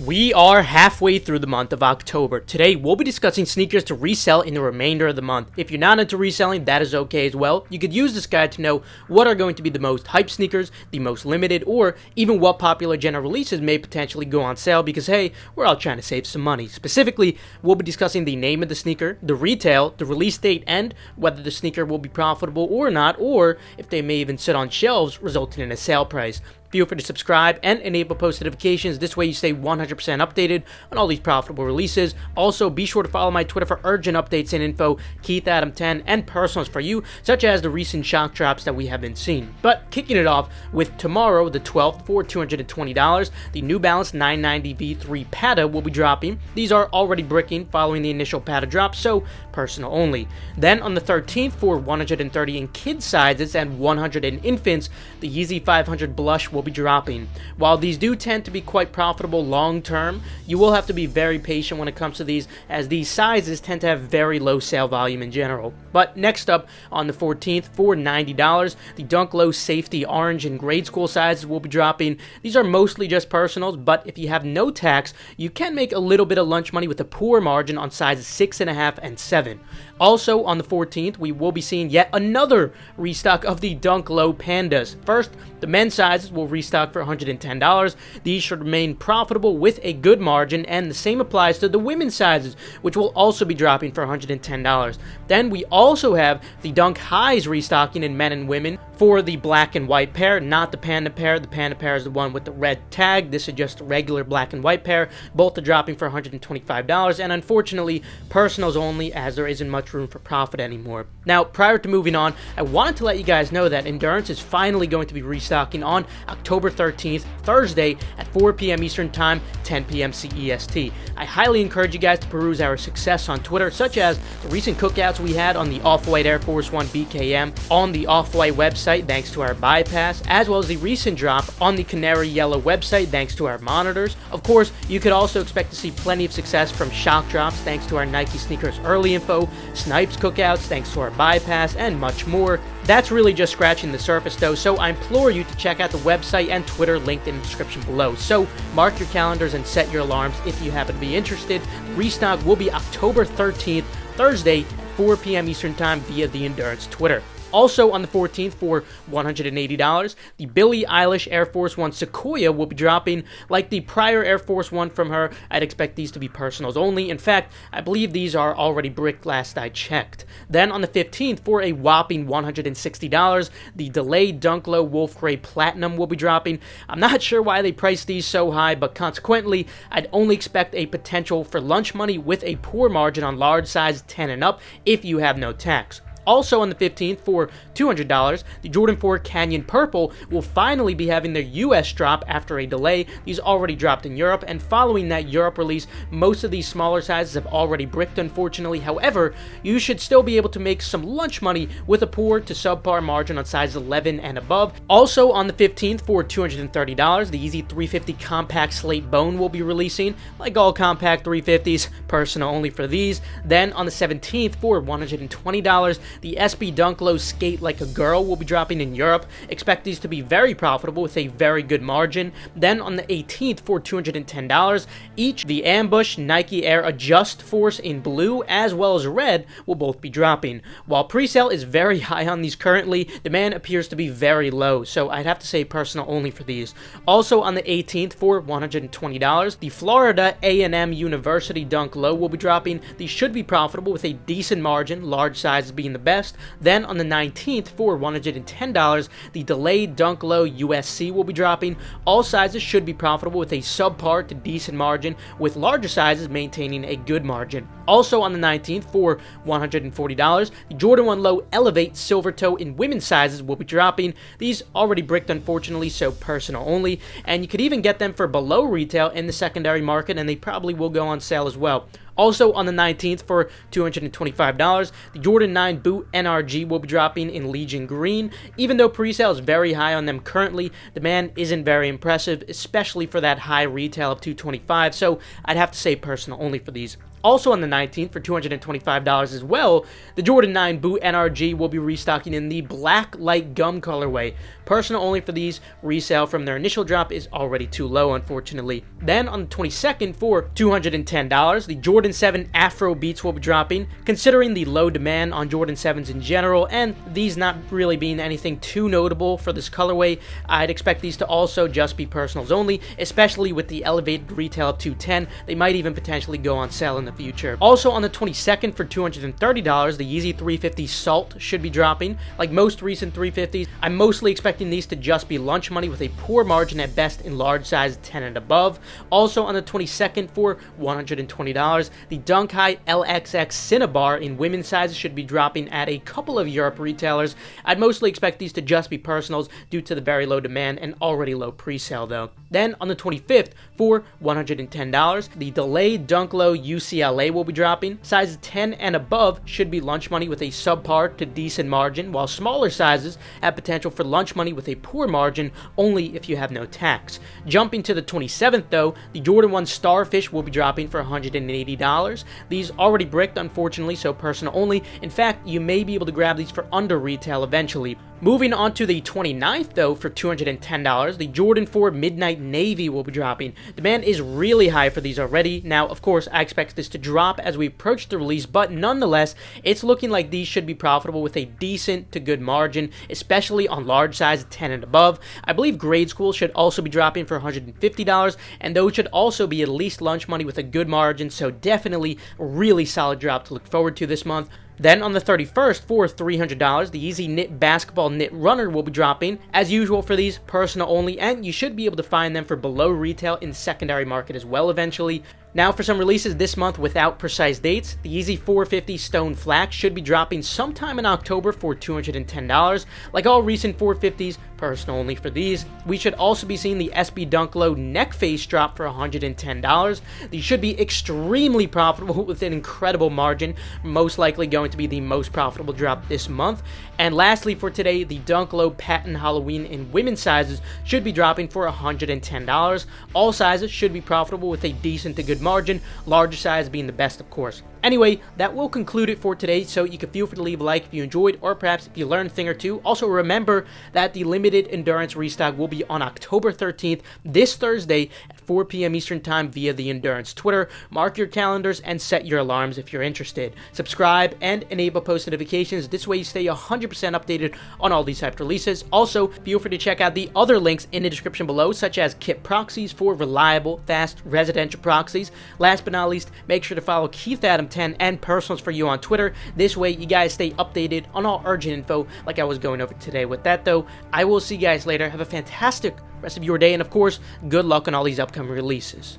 We are halfway through the month of October. Today, we'll be discussing sneakers to resell in the remainder of the month. If you're not into reselling, that is okay as well. You could use this guide to know what are going to be the most hype sneakers, the most limited, or even what popular general releases may potentially go on sale because, hey, we're all trying to save some money. Specifically, we'll be discussing the name of the sneaker, the retail, the release date, and whether the sneaker will be profitable or not, or if they may even sit on shelves, resulting in a sale price. Feel free to subscribe and enable post notifications. This way you stay 100% updated on all these profitable releases. Also, be sure to follow my Twitter for urgent updates and info, KeithAdam10, and personals for you, such as the recent shock drops that we have been seeing. But kicking it off with tomorrow, the 12th, for $220, the New Balance 990 V3 Panda will be dropping. These are already bricking following the initial Panda drop, so personal only. Then on the 13th, for $130 in kid sizes and $100 in infants, the Yeezy 500 Blush will be dropping. While these do tend to be quite profitable long term, you will have to be very patient when it comes to these, as these sizes tend to have very low sale volume in general. But next up, on the 14th, for $90, the Dunk Low Safety Orange and grade school sizes will be dropping. These are mostly just personals, but if you have no tax, you can make a little bit of lunch money with a poor margin on sizes 6.5 and 7. Also, on the 14th, we will be seeing yet another restock of the Dunk Low Pandas. First, the men's sizes will restock for $110. These should remain profitable with a good margin, and the same applies to the women's sizes, which will also be dropping for $110. Then we also have the Dunk Highs restocking in men and women for the black and white pair, not the Panda pair. The Panda pair is the one with the red tag. This is just a regular black and white pair. Both are dropping for $125, and unfortunately, personals only, as there isn't much room for profit anymore. Now, prior to moving on, I wanted to let you guys know that Endurance is finally going to be restocking on October 13th, Thursday at 4 p.m. Eastern Time, 10 p.m. CEST. I highly encourage you guys to peruse our success on Twitter, such as the recent cookouts we had on the Off-White Air Force 1 BKM, on the Off-White website thanks to our bypass, as well as the recent drop on the Canary Yellow website thanks to our monitors. Of course, you could also expect to see plenty of success from shock drops thanks to our Nike sneakers early info, Snipes cookouts thanks to our bypass, and much more. That's really just scratching the surface though, so I implore you to check out the website and Twitter linked in the description below. So mark your calendars and set your alarms if you happen to be interested. Restock will be October 13th, Thursday at 4 p.m. Eastern Time via the Endurance Twitter. Also on the 14th, for $180, the Billie Eilish Air Force 1 Sequoia will be dropping. Like the prior Air Force 1 from her, I'd expect these to be personals only. In fact, I believe these are already bricked last I checked. Then on the 15th, for a whopping $160, the delayed Dunk Low Wolf Grey Platinum will be dropping. I'm not sure why they priced these so high, but consequently, I'd only expect a potential for lunch money with a poor margin on large size 10 and up if you have no tax. Also on the 15th, for $200, the Jordan 4 Canyon Purple will finally be having their US drop after a delay. These already dropped in Europe, and following that Europe release, most of these smaller sizes have already bricked, unfortunately. However, you should still be able to make some lunch money with a poor to subpar margin on size 11 and above. Also on the 15th, for $230, the Yeezy 350 Compact Slate Bone will be releasing. Like all compact 350s, personal only for these. Then on the 17th, for $120, the SB Dunk Low Skate Like a Girl will be dropping in Europe. Expect these to be very profitable with a very good margin. Then on the 18th, for $210, each the Ambush Nike Air Adjust Force in blue as well as red will both be dropping. While pre-sale is very high on these currently, demand appears to be very low, so I'd have to say personal only for these. Also on the 18th, for $120, the Florida A&M University Dunk Low will be dropping. These should be profitable with a decent margin, large sizes being the best. Then on the 19th, for $110, the delayed Dunk Low USC will be dropping. All sizes should be profitable with a subpar to decent margin, with larger sizes maintaining a good margin. Also on the 19th, for $140, the Jordan 1 Low Elevate Silver Toe in women's sizes will be dropping. These already bricked, unfortunately, so personal only, and you could even get them for below retail in the secondary market, and they probably will go on sale as well. Also on the 19th, for $225, the Jordan 9 Boot NRG will be dropping in Legion Green. Even though pre-sale is very high on them currently, demand isn't very impressive, especially for that high retail of $225, so I'd have to say personal only for these. Also on the 19th for $225 as well, the Jordan 9 Boot NRG will be restocking in the black light gum colorway. Personal only for these, resale from their initial drop is already too low, unfortunately. Then on the 22nd for $210, the Jordan 7 Afro Beats will be dropping. Considering the low demand on Jordan 7s in general, and these not really being anything too notable for this colorway, I'd expect these to also just be personals only, especially with the elevated retail of $210. They might even potentially go on sale in the future. Also on the 22nd for $230, the Yeezy 350 Salt should be dropping. Like most recent 350s, I'm mostly expecting these to just be lunch money with a poor margin at best in large size 10 and above. Also on the 22nd for $120, the Dunk High LXX Cinnabar in women's sizes should be dropping at a couple of Europe retailers. I'd mostly expect these to just be personals due to the very low demand and already low pre-sale though. Then on the 25th for $110, the delayed Dunk Low UCLA will be dropping. Sizes 10 and above should be lunch money with a subpar to decent margin, while smaller sizes have potential for lunch money with a poor margin only if you have no tax. Jumping to the 27th though, the Jordan 1 Starfish will be dropping for $180. These already bricked unfortunately, so personal only. In fact, you may be able to grab these for under retail eventually. Moving on to the 29th though for $210, the Jordan 4 Midnight Navy will be dropping. Demand is really high for these already. Now, of course, I expect this to drop as we approach the release, but nonetheless, it's looking like these should be profitable with a decent to good margin, especially on large size 10 and above. I believe Grade School should also be dropping for $150, and those should also be at least lunch money with a good margin, so definitely a really solid drop to look forward to this month. Then on the 31st for $300, the Yeezy Knit Basketball Knit Runner will be dropping. As usual for these, personal only, and you should be able to find them for below retail in the secondary market as well eventually. Now for some releases this month without precise dates, the Yeezy 450 Stone Flax should be dropping sometime in October for $210. Like all recent 450s, personal only for these. We should also be seeing the SB Dunk Low Neckface drop for $110. These should be extremely profitable with an incredible margin, most likely going to be the most profitable drop this month. And lastly for today, the Dunk Low Patent Halloween in women's sizes should be dropping for $110. All sizes should be profitable with a decent to good margin, larger size being the best of course. Anyway, that will conclude it for today, so you can feel free to leave a like if you enjoyed, or perhaps if you learned a thing or two. Also remember that the limited endurance restock will be on October 13th, this Thursday at 4 p.m. Eastern Time via the Endurance Twitter. Mark your calendars and set your alarms if you're interested. Subscribe and enable post notifications. This way you stay 100% updated on all these types of releases. Also, feel free to check out the other links in the description below, such as kit proxies for reliable, fast residential proxies. Last but not least, make sure to follow Keith Adam 10 and personals for you on Twitter. This way you guys stay updated on all urgent info like I was going over today. With that though, I will see you guys later. Have a fantastic rest of your day, and of course, good luck on all these upcoming releases.